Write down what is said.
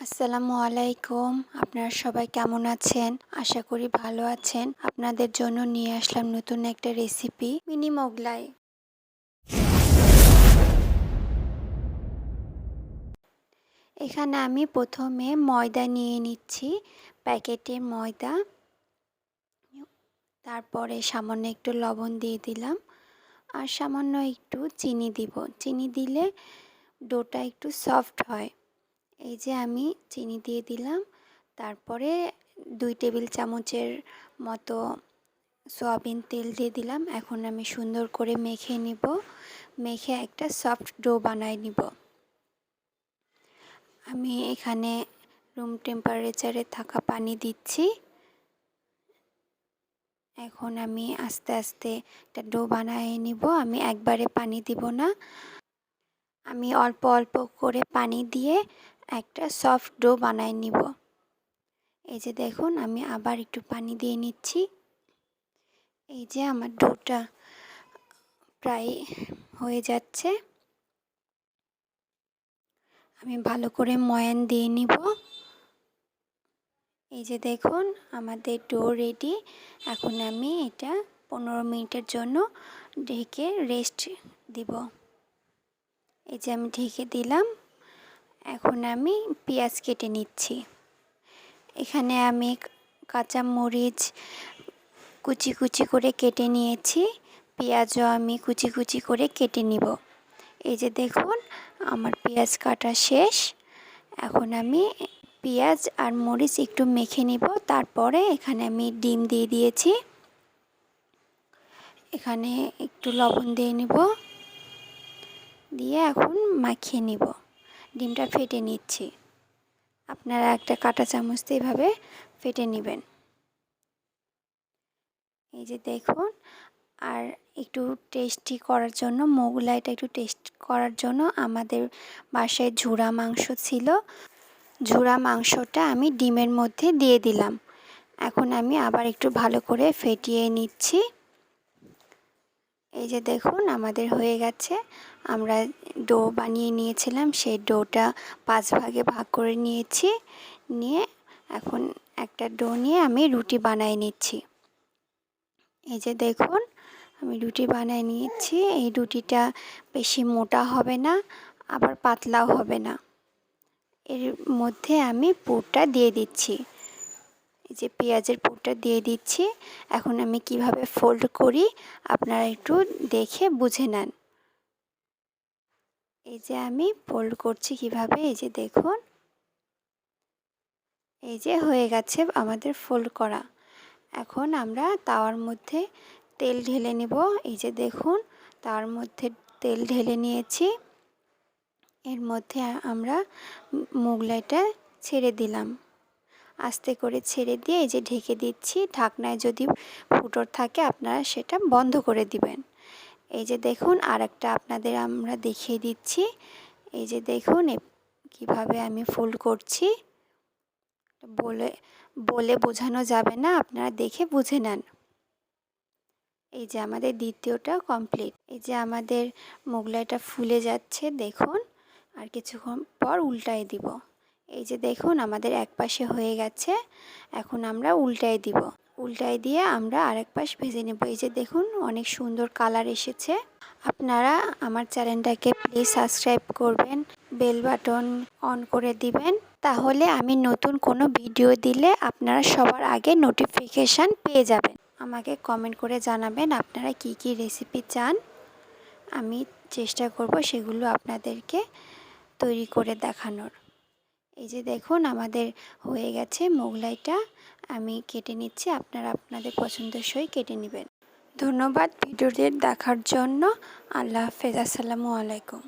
আসসালামু আলাইকুম। আপনারা সবাই কেমন আছেন? আশা করি ভালো আছেন। আপনাদের জন্য নিয়ে আসলাম নতুন একটা রেসিপি, মিনি মোগলাই। এখানে আমি প্রথমে ময়দা নিয়ে নিচ্ছি, প্যাকেটে ময়দা। তারপরে সামান্য একটু লবণ দিয়ে দিলাম আর সামান্য একটু চিনি দিব। চিনি দিলে ডোটা একটু সফট হয়। এই যে আমি চিনি দিয়ে দিলাম। তারপরে 2 টেবিল চামচের মতো সয়াবিন তেল দিয়ে দিলাম। এখন আমি সুন্দর করে মেখে নিব। মেখে একটা সফট ডো বানায় নিব। আমি এখানে রুম টেম্পারেচারে থাকা পানি দিচ্ছি। এখন আমি আস্তে আস্তে একটা ডো বানায় নিব। আমি একবারে পানি দিব না, আমি অল্প অল্প করে পানি দিয়ে একটা সফট ডো বানায় নিব। এই যে দেখুন, আমি আবার একটু পানি দিয়ে নিচ্ছি। এই যে আমার ডোটা প্রায় হয়ে যাচ্ছে। আমি ভালো করে ময়ান দিয়ে নিব। এই যে দেখুন, আমাদের ডো রেডি। এখন আমি এটা 15 মিনিটের জন্য ঢেকে রেস্ট দিব। এই যে আমি ঢেকে দিলাম। এখন আমি পেঁয়াজ কেটে নিচ্ছি। এখানে আমি কাঁচা মরিচ কুচি কুচি করে কেটে নিয়েছি। পেঁয়াজও আমি কুচি কুচি করে কেটে নিব। এই যে দেখুন, আমার পেঁয়াজ কাটা শেষ। এখন আমি পেঁয়াজ আর মরিচ একটু মেখে নিব। তারপরে এখানে আমি ডিম দিয়ে দিয়েছি। এখানে একটু লবণ দিয়ে নিব, দিয়ে এখন মাখিয়ে নিব। ডিমটা ফেটে নিচ্ছি। আপনারা একটা কাঁটা চামচ দিয়ে এভাবে ফেটে নেবেন। এই যে দেখুন, আর একটু টেস্টি করার জন্য, মোগলাইটা একটু টেস্ট করার জন্য আমাদের বাসায় ঝুরা মাংস ছিল। ঝুরা মাংসটা আমি ডিমের মধ্যে দিয়ে দিলাম। এখন আমি আবার একটু ভালো করে ফেটিয়ে নিচ্ছি। এই যে দেখুন, আমাদের হয়ে গেছে। আমরা ডো বানিয়ে নিয়েছিলাম, সেই ডোটা 5 ভাগে ভাগ করে নিয়েছি। নিয়ে এখন একটা ডো নিয়ে আমি রুটি বানিয়ে নিচ্ছি। এই যে দেখুন, আমি রুটি বানিয়ে নিয়েছি। এই রুটিটা বেশি মোটা হবে না, আবার পাতলাও হবে না। এর মধ্যে আমি পুরটা দিয়ে দিচ্ছি। এই যে পেঁয়াজের পুরটা দিয়ে দিচ্ছি। এখন আমি কিভাবে ফোল্ড করি আপনারা একটু দেখে বুঝে নেন। এই যে আমি ফোল্ড করছি কিভাবে, এই যে দেখুন। এই যে হয়ে গেছে আমাদের ফোল্ড করা। এখন আমরা তাওয়ার মধ্যে তেল ঢেলে নেব। এই যে দেখুন, তার মধ্যে তেল ঢেলে নিয়েছি। এর মধ্যে আমরা মোগলাইটা ছেড়ে দিলাম। আস্তে করে ছেড়ে দিয়ে এই যে ঢেকে দিচ্ছি। ঢাকনায় যদি ফুটো থাকে আপনারা সেটা বন্ধ করে দিবেন। এই যে দেখুন, আরেকটা আপনাদের আমরা দেখিয়ে দিচ্ছি। এই যে দেখুন কিভাবে আমি ফোল্ড করছি। বলে বলে বোঝানো যাবে না, আপনারা দেখে বুঝে নেন। এই যে আমাদের দ্বিতীয়টা কমপ্লিট। এই যে আমাদের মোগলাইটা ফুলে যাচ্ছে দেখুন। আর কিছুক্ষণ পর উল্টায় দিব। এই যে দেখুন, আমাদের এক পাশে হয়ে গেছে। এখন আমরা উল্টায় দিব। উল্টায় দিয়ে আমরা আরেক পাশ ভেজে নেব। এই যে দেখুন, অনেক সুন্দর কালার এসেছে। আপনারা আমার চ্যানেলটাকে প্লিজ সাবস্ক্রাইব করবেন, বেল বাটন অন করে দিবেন। তাহলে আমি নতুন কোনো ভিডিও দিলে আপনারা সবার আগে নোটিফিকেশান পেয়ে যাবেন। আমাকে কমেন্ট করে জানাবেন আপনারা কি কি রেসিপি চান। আমি চেষ্টা করব সেগুলো আপনাদেরকে তৈরি করে দেখানোর। এই যে দেখুন, আমাদের হয়ে গেছে মোগলাইটা। আমি কেটে নিচ্ছি, আপনারা আপনাদের পছন্দসই কেটে নেবেন। ধন্যবাদ ভিডিওটি দেখার জন্য। আল্লাহ হাফেজ। আসসালামু আলাইকুম।